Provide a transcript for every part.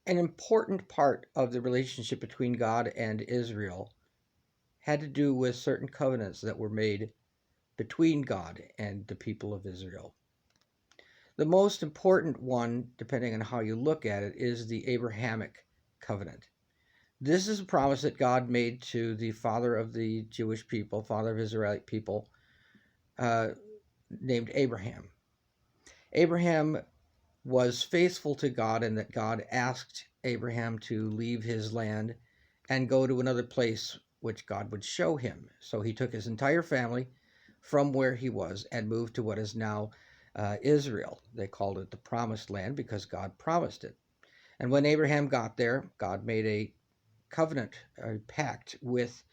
An important part of the relationship between God and Israel had to do with certain covenants that were made between God and the people of Israel. The most important one, depending on how you look at it, is the Abrahamic covenant. This is a promise that God made to the father of the Jewish people, father of Israelite people, uh, named Abraham. Abraham was faithful to God, and that God asked Abraham to leave his land and go to another place which God would show him. So he took his entire family from where he was and moved to what is now Israel. They called it the Promised Land because God promised it. And when Abraham got there, God made a covenant, a pact with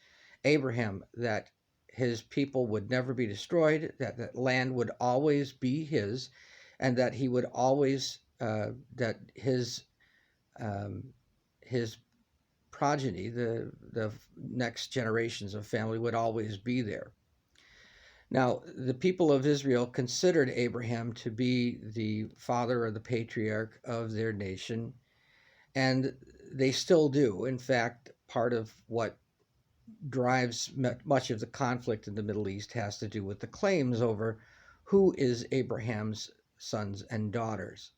Abraham that his people would never be destroyed, that that land would always be his, and that he would always that um, his progeny, the next generations of family, would always be there. Now, the people of Israel considered Abraham to be the father or the patriarch of their nation, and they still do. In fact, part of what drives much of the conflict in the Middle East has to do with the claims over who is Abraham's sons and daughters.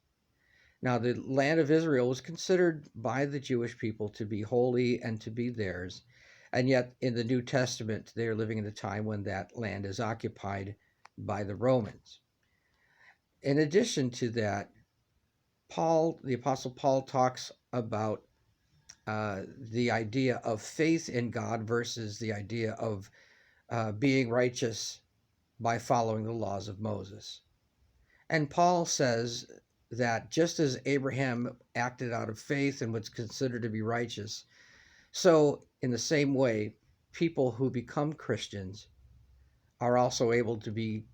Now, the land of Israel was considered by the Jewish people to be holy and to be theirs. And yet, in the New Testament, they are living in a time when that land is occupied by the Romans. In addition to that, Paul, the Apostle Paul, talks about the idea of faith in God versus the idea of being righteous by following the laws of Moses. And Paul says that just as Abraham acted out of faith and was considered to be righteous, so in the same way, people who become Christians are also able to be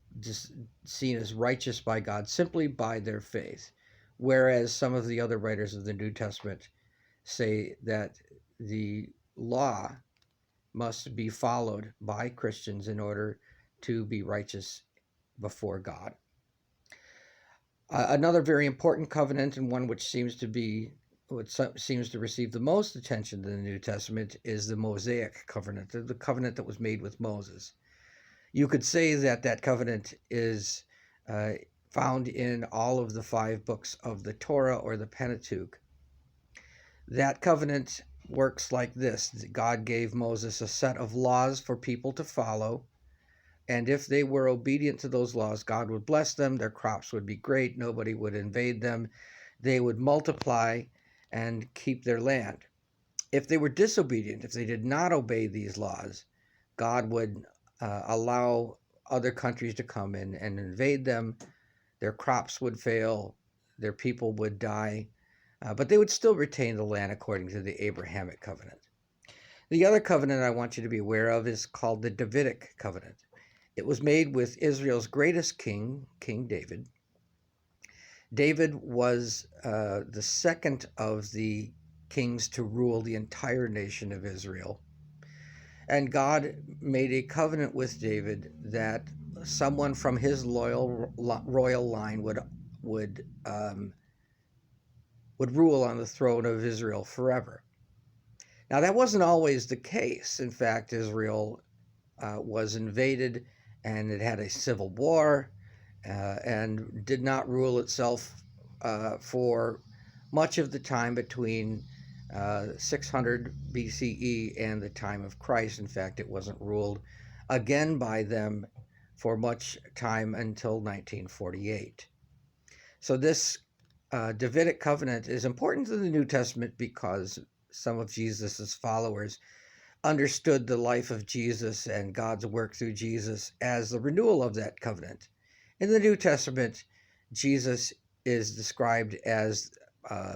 seen as righteous by God simply by their faith. Whereas some of the other writers of the New Testament say that the law must be followed by Christians in order to be righteous before God. Another very important covenant, and one which seems to be what seems to receive the most attention in the New Testament, is the Mosaic covenant, the covenant that was made with Moses. You could say that that covenant is found in all of the 5 books of the Torah or the Pentateuch. That covenant works like this: God gave Moses a set of laws for people to follow. And if they were obedient to those laws, God would bless them. Their crops would be great. Nobody would invade them. They would multiply and keep their land. If they were disobedient, if they did not obey these laws, God would allow other countries to come in and invade them. Their crops would fail. Their people would die. But they would still retain the land according to the Abrahamic covenant. The other covenant I want you to be aware of is called the Davidic covenant. It was made with Israel's greatest king, King David. David was the second of the kings to rule the entire nation of Israel. And God made a covenant with David that someone from his royal line would rule on the throne of Israel forever. Now, that wasn't always the case. In fact, Israel was invaded and it had a civil war and did not rule itself for much of the time between 600 BCE and the time of Christ. In fact, it wasn't ruled again by them for much time until 1948. So this Davidic covenant is important to the New Testament because some of Jesus's followers understood the life of Jesus and God's work through Jesus as the renewal of that covenant. In the New Testament, Jesus is described as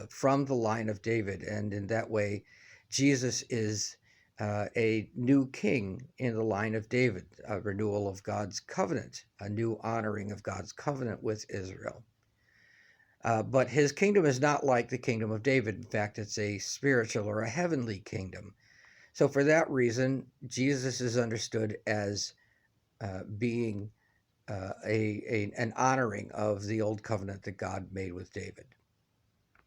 from the line of David, and in that way, Jesus is a new king in the line of David, a renewal of God's covenant, a new honoring of God's covenant with Israel. But his kingdom is not like the kingdom of David. In fact, it's a spiritual or a heavenly kingdom. So for that reason, Jesus is understood as being an honoring of the old covenant that God made with David.